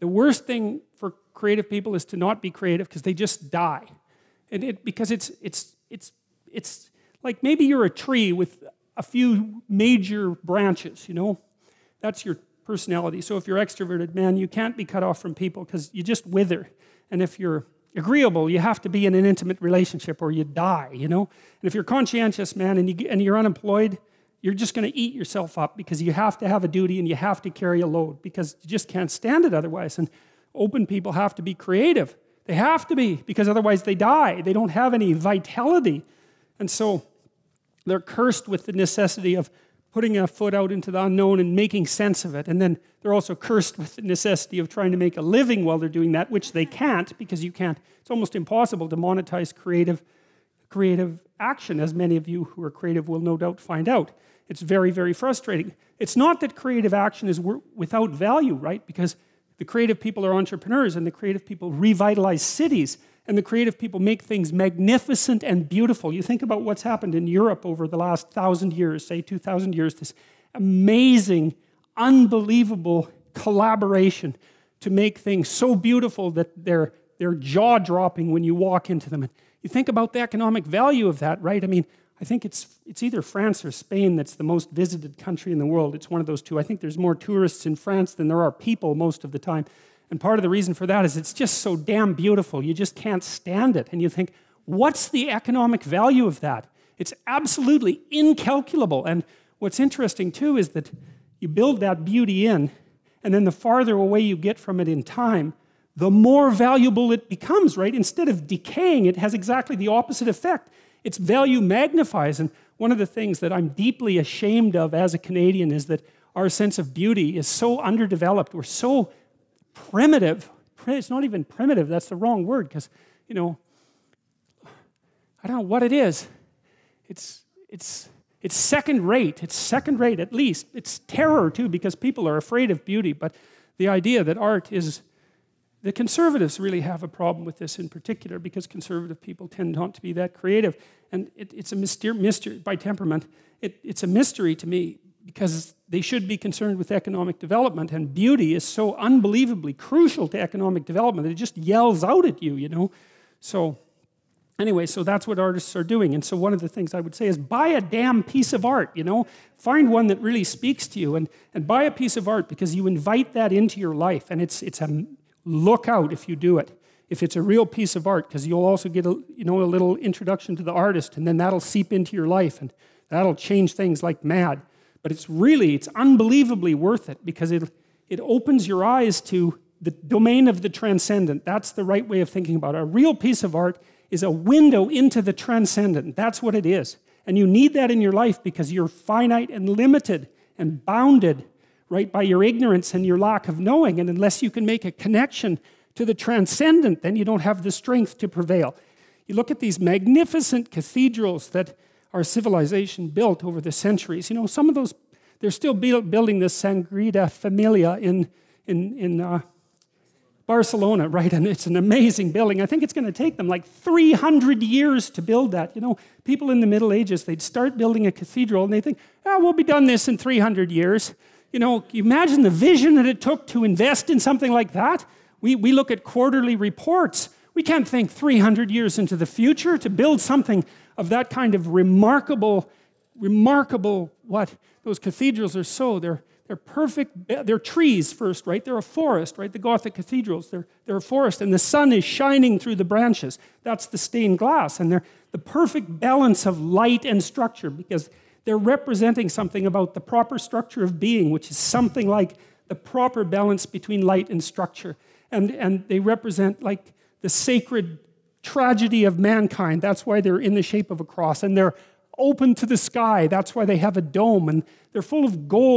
The worst thing for creative people is to not be creative because they just die. Because it's like maybe you're a tree with a few major branches, you know? That's your personality. So if you're extroverted, man, you can't be cut off from people because you just wither. And if you're agreeable, you have to be in an intimate relationship or you die, you know? And if you're conscientious, man, and you're unemployed, you're just going to eat yourself up because you have to have a duty and you have to carry a load because you just can't stand it otherwise. And open people have to be creative. They have to be because otherwise they die. They don't have any vitality. And so they're cursed with the necessity of putting a foot out into the unknown and making sense of it. And then they're also cursed with the necessity of trying to make a living while they're doing that, which they can't because you can't. It's almost impossible to monetize creative action, as many of you who are creative will no doubt find out. It's very, very frustrating. It's not that creative action is without value, right? Because the creative people are entrepreneurs and the creative people revitalize cities and the creative people make things magnificent and beautiful. You think about what's happened in Europe over the last 1,000 years, say 2,000 years, this amazing, unbelievable collaboration to make things so beautiful that they're jaw-dropping when you walk into them. And you think about the economic value of that, right? I mean, I think it's either France or Spain that's the most visited country in the world. It's one of those two. I think there's more tourists in France than there are people most of the time. And part of the reason for that is it's just so damn beautiful. You just can't stand it. And you think, what's the economic value of that? It's absolutely incalculable. And what's interesting too is that you build that beauty in, and then the farther away you get from it in time, the more valuable it becomes, right? Instead of decaying, it has exactly the opposite effect. Its value magnifies. And one of the things that I'm deeply ashamed of as a Canadian is that our sense of beauty is so underdeveloped. We're so primitive. It's not even primitive. That's the wrong word because, you know, I don't know what it is. It's second rate. It's second rate at least. It's terror too because people are afraid of beauty. But the idea that art is... The conservatives really have a problem with this in particular because conservative people tend not to be that creative. And it's a mystery by temperament. It's a mystery to me because they should be concerned with economic development, and beauty is so unbelievably crucial to economic development that it just yells out at you, you know. So anyway, so that's what artists are doing. And so one of the things I would say is buy a damn piece of art, you know. Find one that really speaks to you and buy a piece of art because you invite that into your life. And it's a... Look out if you do it. If it's a real piece of art, because you'll also get a little introduction to the artist, and then that'll seep into your life, and that'll change things like mad. But it's unbelievably worth it because it opens your eyes to the domain of the transcendent. That's the right way of thinking about it. A real piece of art is a window into the transcendent. That's what it is. And you need that in your life because you're finite and limited and bounded, right, by your ignorance and your lack of knowing. And unless you can make a connection to the transcendent, then you don't have the strength to prevail. You look at these magnificent cathedrals that our civilization built over the centuries. You know, some of those, they're still building the Sagrada Familia in Barcelona, right? And it's an amazing building. I think it's going to take them like 300 years to build that. You know, people in the Middle Ages, they'd start building a cathedral and they think, we'll be done this in 300 years. You know, you imagine the vision that it took to invest in something like that. We look at quarterly reports. We can't think 300 years into the future to build something of that kind of remarkable, what? Those cathedrals are so, they're perfect, they're trees first, right? They're a forest, right? The Gothic cathedrals, they're a forest, and the sun is shining through the branches. That's the stained glass, and they're the perfect balance of light and structure because they're representing something about the proper structure of being, which is something like the proper balance between light and structure. And they represent like the sacred tragedy of mankind. That's why they're in the shape of a cross. And they're open to the sky. That's why they have a dome. And they're full of gold.